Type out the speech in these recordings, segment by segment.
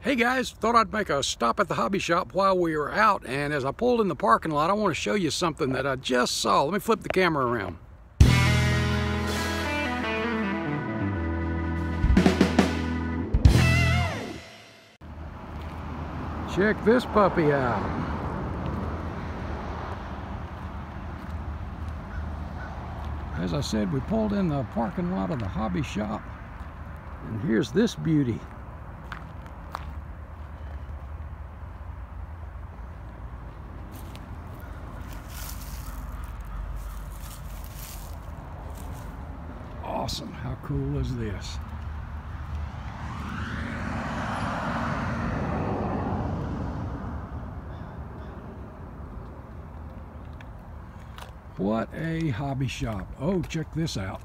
Hey guys, thought I'd make a stop at the hobby shop while we were out, and as I pulled in the parking lot, I want to show you something that I just saw. Let me flip the camera around. Check this puppy out. As I said, we pulled in the parking lot of the hobby shop, and here's this beauty. Awesome. How cool is this? What a hobby shop. Oh, check this out.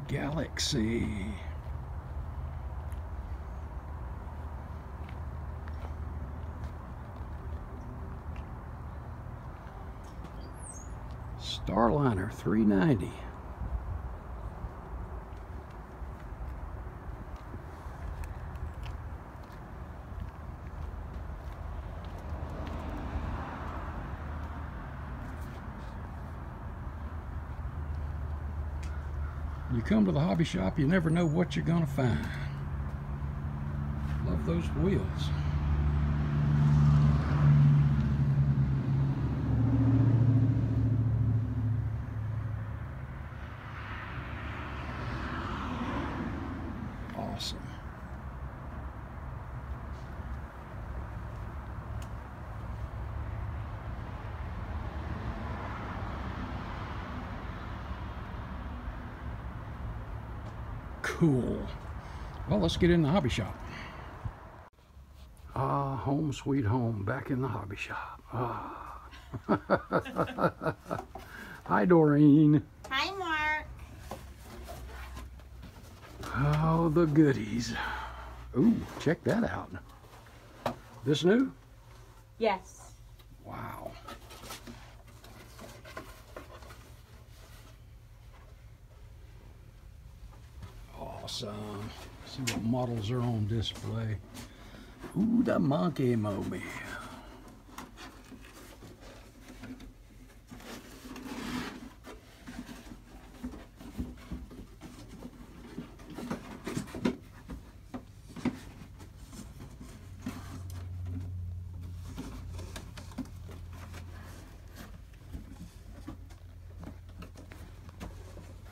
Galaxy. Starliner 390. You come to the hobby shop, you never know what you're gonna find. Love those wheels. Awesome. Cool. Well, let's get in the hobby shop. Ah, home sweet home, back in the hobby shop. Ah. Hi, Doreen. Hi, Mark. Oh, the goodies. Ooh, check that out. This new? Yes. Wow. Awesome. See what models are on display. Ooh, the monkey mobile.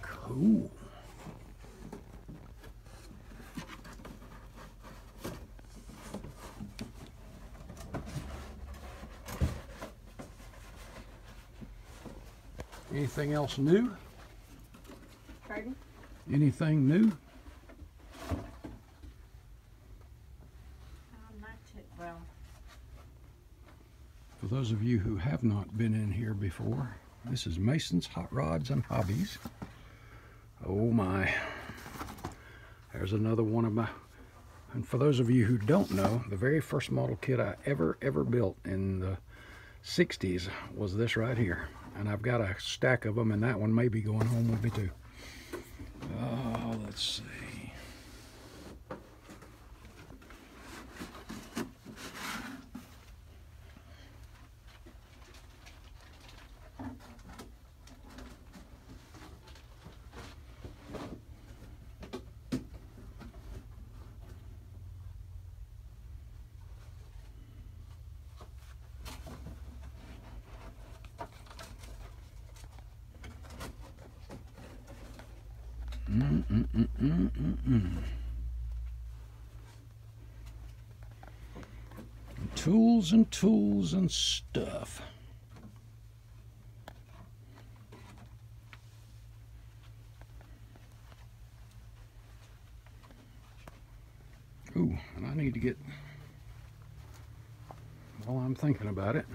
Cool. Anything else new? Pardon? Anything new? Well. For those of you who have not been in here before, this is Mason's Hot Rods and Hobbies. Oh my. There's another one of my, and for those of you who don't know, the very first model kit I ever built in the 60s was this right here. And I've got a stack of them, and that one may be going home with me too. Oh, let's see. Tools and tools and stuff. Ooh, and I need to get, while I'm thinking about it,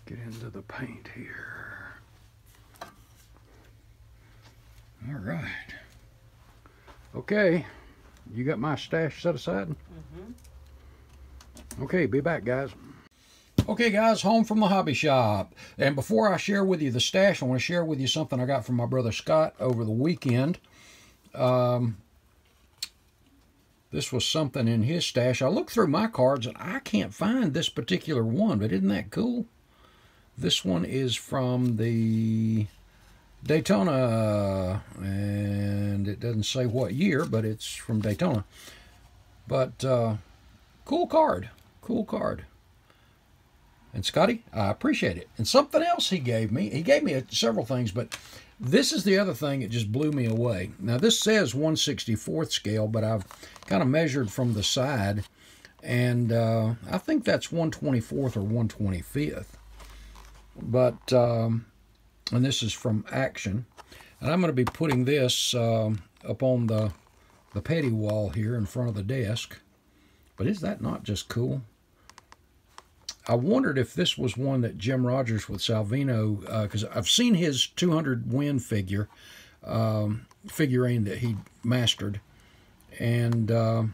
get into the paint here. All right. Okay, you got my stash set aside? Mm-hmm. Okay, be back, guys. Okay guys, home from the hobby shop. And before I share with you the stash, I want to share with you something I got from my brother Scott over the weekend. This was something in his stash. I looked through my cards and I can't find this particular one, but isn't that cool? This one is from the Daytona, and it doesn't say what year, but it's from Daytona. But cool card, cool card. And Scotty, I appreciate it. And something else he gave me several things, but this is the other thing that just blew me away. Now this says 1/64th scale, but I've kind of measured from the side, and I think that's 1/24th or 1/25th. But and this is from Action, and I'm going to be putting this up on the petty wall here in front of the desk. But is that not just cool? I wondered if this was one that Jim Rogers with Salvino, because I've seen his 200 win figurine that he mastered, and I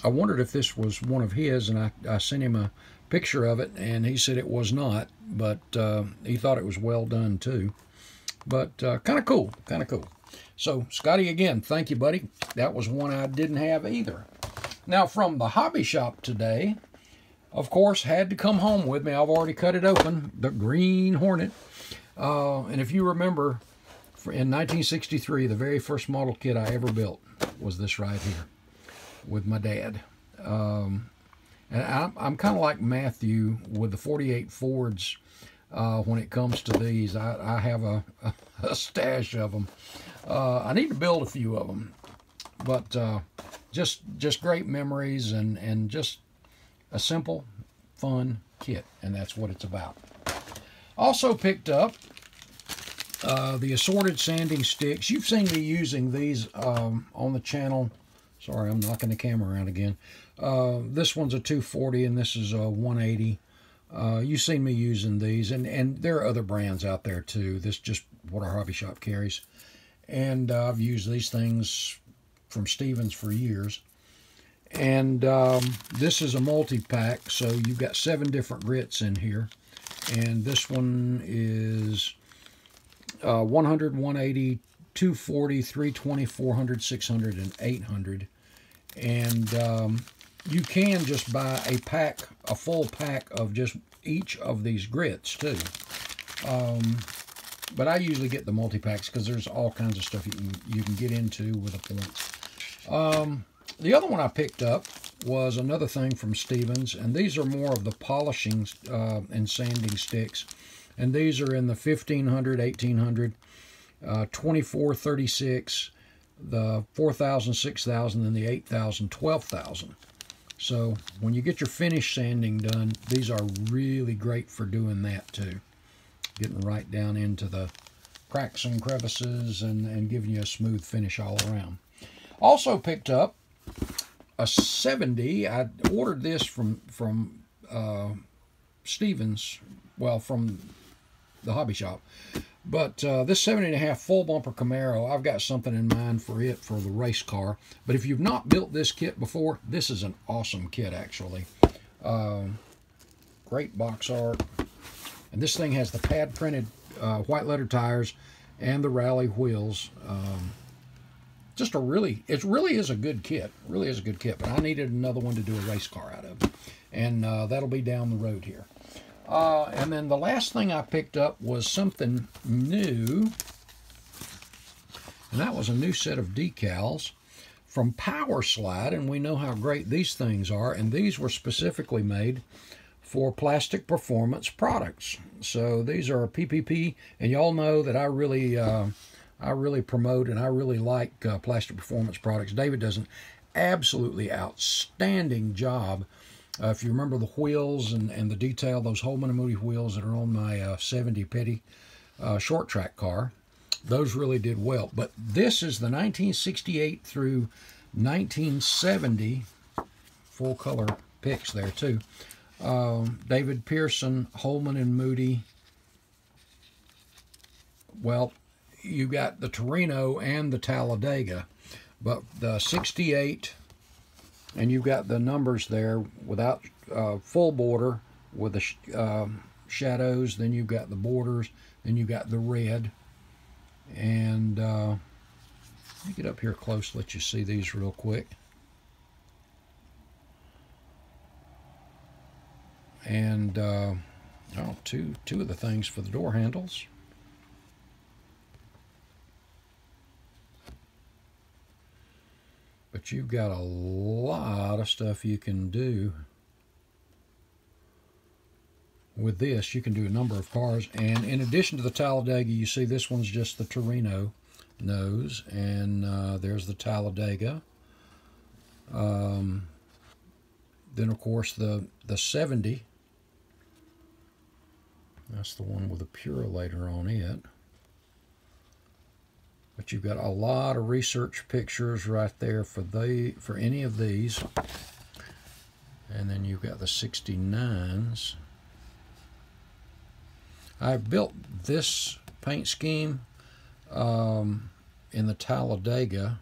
wondered if this was one of his, and I sent him a picture of it, and he said it was not, but he thought it was well done too. But kind of cool, kind of cool. So Scotty, again, thank you, buddy. That was one I didn't have either. Now from the hobby shop today, of course, had to come home with me. I've already cut it open, the Green Hornet. And if you remember, in 1963, the very first model kit I ever built was this right here with my dad. And I'm kind of like Matthew with the 48 Fords when it comes to these. I have a stash of them. I need to build a few of them. But just great memories and just a simple, fun kit, and that's what it's about. Also picked up the assorted sanding sticks. You've seen me using these on the channel. Sorry, I'm knocking the camera around again. This one's a 240, and this is a 180. You've seen me using these, and there are other brands out there too. This is just what our hobby shop carries. And I've used these things from Stevens for years. And this is a multi-pack, so you've got 7 different grits in here. And this one is 100, 180, 240, 320, 400, 600, and 800. And you can just buy a full pack of just each of these grits too. But I usually get the multi-packs because there's all kinds of stuff you can get into with the points. The other one I picked up was another thing from Stevens, and these are more of the polishing and sanding sticks. And these are in the 1500, 1800, 24, 36, the 4000, 6000, and the 8000, 12,000. So when you get your finish sanding done, these are really great for doing that too. Getting right down into the cracks and crevices and giving you a smooth finish all around. Also picked up a 70. I ordered this from Stevens, well, from the hobby shop. But this 70.5 full bumper Camaro, I've got something in mind for it for the race car. But if you've not built this kit before, this is an awesome kit actually. Great box art. And this thing has the pad printed white letter tires and the rally wheels. Just it really is a good kit. Really is a good kit. But I needed another one to do a race car out of. And that'll be down the road here. And then the last thing I picked up was something new. And that was a new set of decals from Power Slide. And we know how great these things are. And these were specifically made for Plastic Performance products. So these are PPP. And y'all know that I really promote and I really like Plastic Performance products. David does an absolutely outstanding job. If you remember the wheels and the detail, those Holman and Moody wheels that are on my 70 Petty short track car, those really did well. But this is the 1968 through 1970 full color pics there too. David Pearson, Holman and Moody. Well, you got the Torino and the Talladega, but the 68, and you've got the numbers there without full border, with the shadows. Then you've got the borders. Then you've got the red. And let me get up here close, let you see these real quick. And two of the things for the door handles. But you've got a lot of stuff you can do with this. You can do a number of cars. And in addition to the Talladega, you see this one's just the Torino nose. And there's the Talladega. Then, of course, the 70. That's the one with the Purolator on it. But you've got a lot of research pictures right there for any of these. And then you've got the 69s. I built this paint scheme in the Talladega.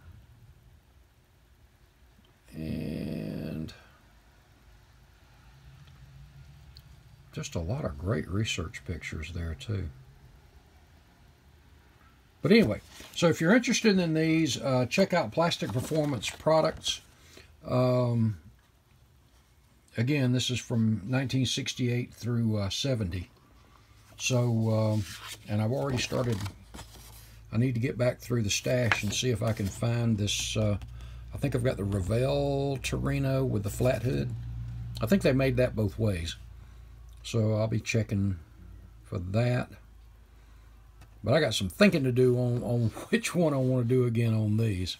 And just a lot of great research pictures there too. But anyway, so if you're interested in these, check out Plastic Performance Products. Again, this is from 1968 through 70. So, and I've already started, I need to get back through the stash and see if I can find this, I think I've got the Revell Torino with the flat hood. I think they made that both ways. So I'll be checking for that. But I got some thinking to do on which one I want to do again on these.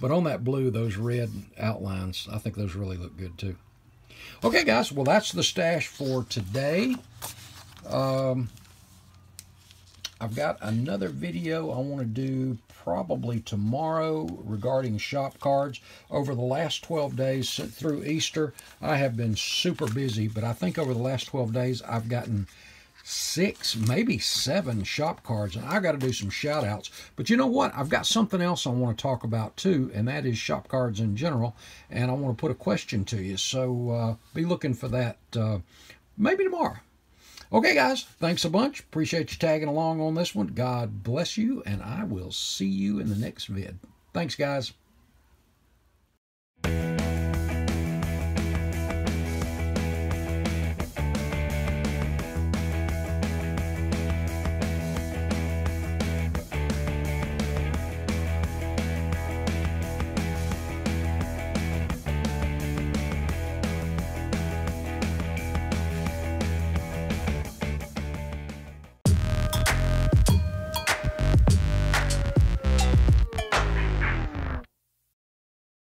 But on that blue, those red outlines, I think those really look good too. Okay, guys, well, that's the stash for today. I've got another video I want to do probably tomorrow regarding shop cards. Over the last 12 days through Easter, I have been super busy, but I think over the last 12 days, I've gotten 6, maybe 7 shop cards, and I've got to do some shout outs. But you know what? I've got something else I want to talk about too, and that is shop cards in general, and I want to put a question to you. So be looking for that maybe tomorrow. Okay, guys, thanks a bunch. Appreciate you tagging along on this one. God bless you, and I will see you in the next vid. Thanks, guys.